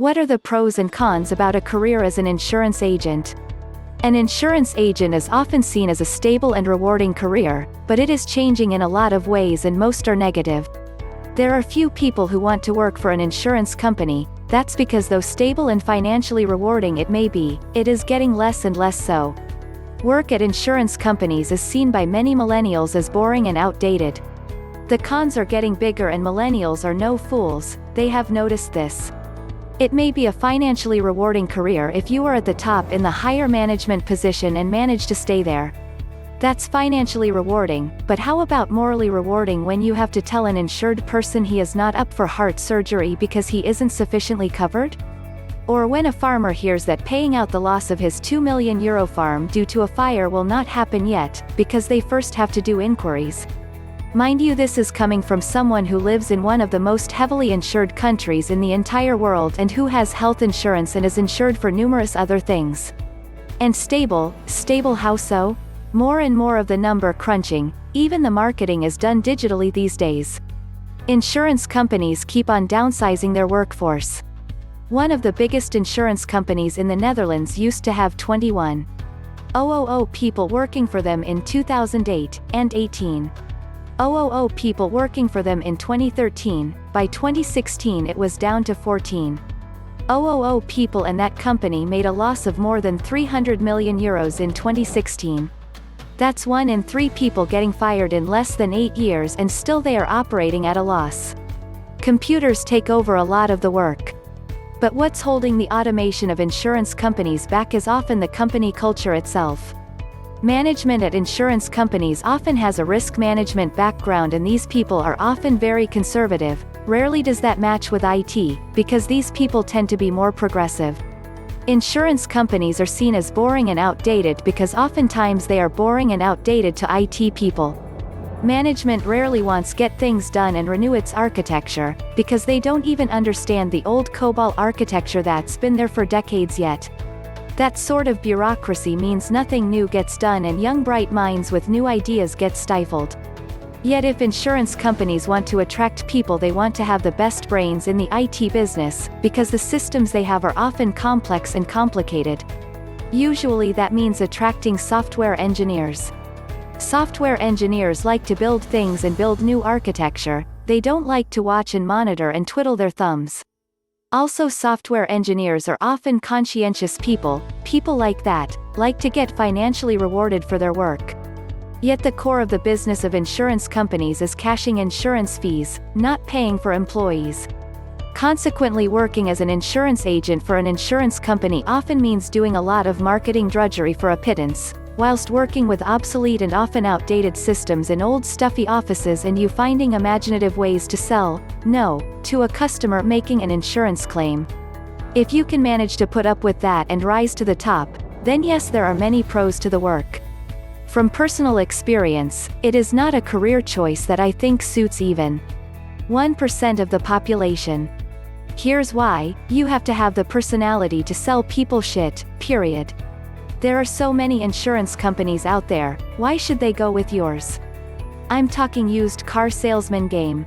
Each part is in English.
What are the pros and cons about a career as an insurance agent? An insurance agent is often seen as a stable and rewarding career, but it is changing in a lot of ways and most are negative. There are few people who want to work for an insurance company. That's because though stable and financially rewarding it may be, it is getting less and less so. Work at insurance companies is seen by many millennials as boring and outdated. The cons are getting bigger and millennials are no fools, they have noticed this. It may be a financially rewarding career if you are at the top in the higher management position and manage to stay there. That's financially rewarding, but how about morally rewarding when you have to tell an insured person he is not up for heart surgery because he isn't sufficiently covered? Or when a farmer hears that paying out the loss of his €2 million farm due to a fire will not happen yet, because they first have to do inquiries. Mind you, this is coming from someone who lives in one of the most heavily insured countries in the entire world and who has health insurance and is insured for numerous other things. And stable how so? More and more of the number crunching, even the marketing is done digitally these days. Insurance companies keep on downsizing their workforce. One of the biggest insurance companies in the Netherlands used to have 21,000 people working for them in 2008 and 18,000 people working for them in 2013, by 2016 it was down to 14,000 people and that company made a loss of more than €300 million in 2016. That's 1 in 3 people getting fired in less than 8 years and still they are operating at a loss. Computers take over a lot of the work. But what's holding the automation of insurance companies back is often the company culture itself. Management at insurance companies often has a risk management background and these people are often very conservative. Rarely does that match with IT, because these people tend to be more progressive. Insurance companies are seen as boring and outdated because oftentimes they are boring and outdated to IT people. Management rarely wants get things done and renew its architecture, because they don't even understand the old COBOL architecture that's been there for decades yet. That sort of bureaucracy means nothing new gets done and young bright minds with new ideas get stifled. Yet if insurance companies want to attract people, they want to have the best brains in the IT business, because the systems they have are often complex and complicated. Usually that means attracting software engineers. Software engineers like to build things and build new architecture, they don't like to watch and monitor and twiddle their thumbs. Also, software engineers are often conscientious people like that, like to get financially rewarded for their work. Yet the core of the business of insurance companies is cashing insurance fees, not paying for employees. Consequently, working as an insurance agent for an insurance company often means doing a lot of marketing drudgery for a pittance, whilst working with obsolete and often outdated systems in old stuffy offices and you finding imaginative ways to sell no to a customer making an insurance claim. If you can manage to put up with that and rise to the top, then yes, there are many pros to the work. From personal experience, it is not a career choice that I think suits even 1% of the population. Here's why: you have to have the personality to sell people shit, period. There are so many insurance companies out there, why should they go with yours? I'm talking used car salesman game.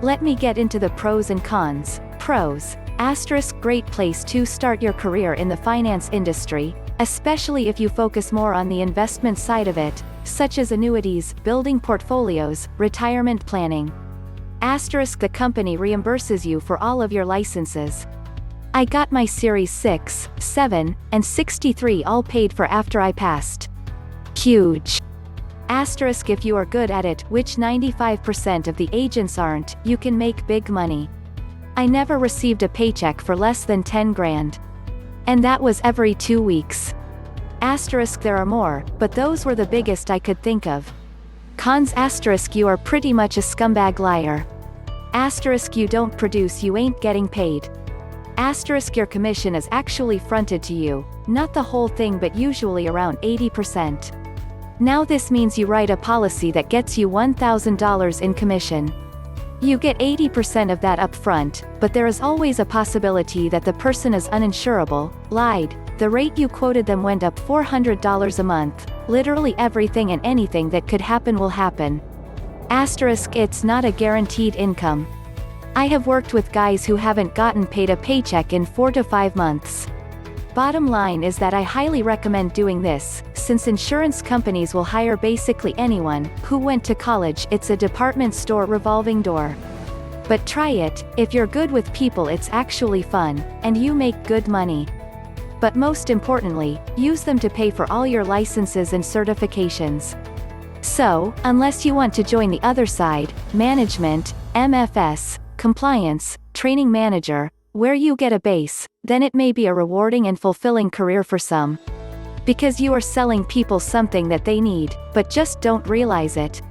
Let me get into the pros and cons. Pros. *, great place to start your career in the finance industry, especially if you focus more on the investment side of it, such as annuities, building portfolios, retirement planning. *, the company reimburses you for all of your licenses. I got my Series 6, 7, and 63 all paid for after I passed. Huge. *, if you are good at it, which 95% of the agents aren't, you can make big money. I never received a paycheck for less than 10 grand. And that was every 2 weeks. *, there are more, but those were the biggest I could think of. Cons *, you are pretty much a scumbag liar. * you don't produce, you ain't getting paid. * your commission is actually fronted to you, not the whole thing but usually around 80%. Now this means you write a policy that gets you $1,000 in commission. You get 80% of that up front, but there is always a possibility that the person is uninsurable, lied, the rate you quoted them went up $400 a month, literally everything and anything that could happen will happen. *, it's not a guaranteed income. I have worked with guys who haven't gotten paid a paycheck in 4 to 5 months. Bottom line is that I highly recommend doing this, since insurance companies will hire basically anyone who went to college. It's a department store revolving door. But try it. If you're good with people, it's actually fun, and you make good money. But most importantly, use them to pay for all your licenses and certifications. So, unless you want to join the other side, management, MFS, compliance, training manager, where you get a base, then it may be a rewarding and fulfilling career for some. Because you are selling people something that they need, but just don't realize it.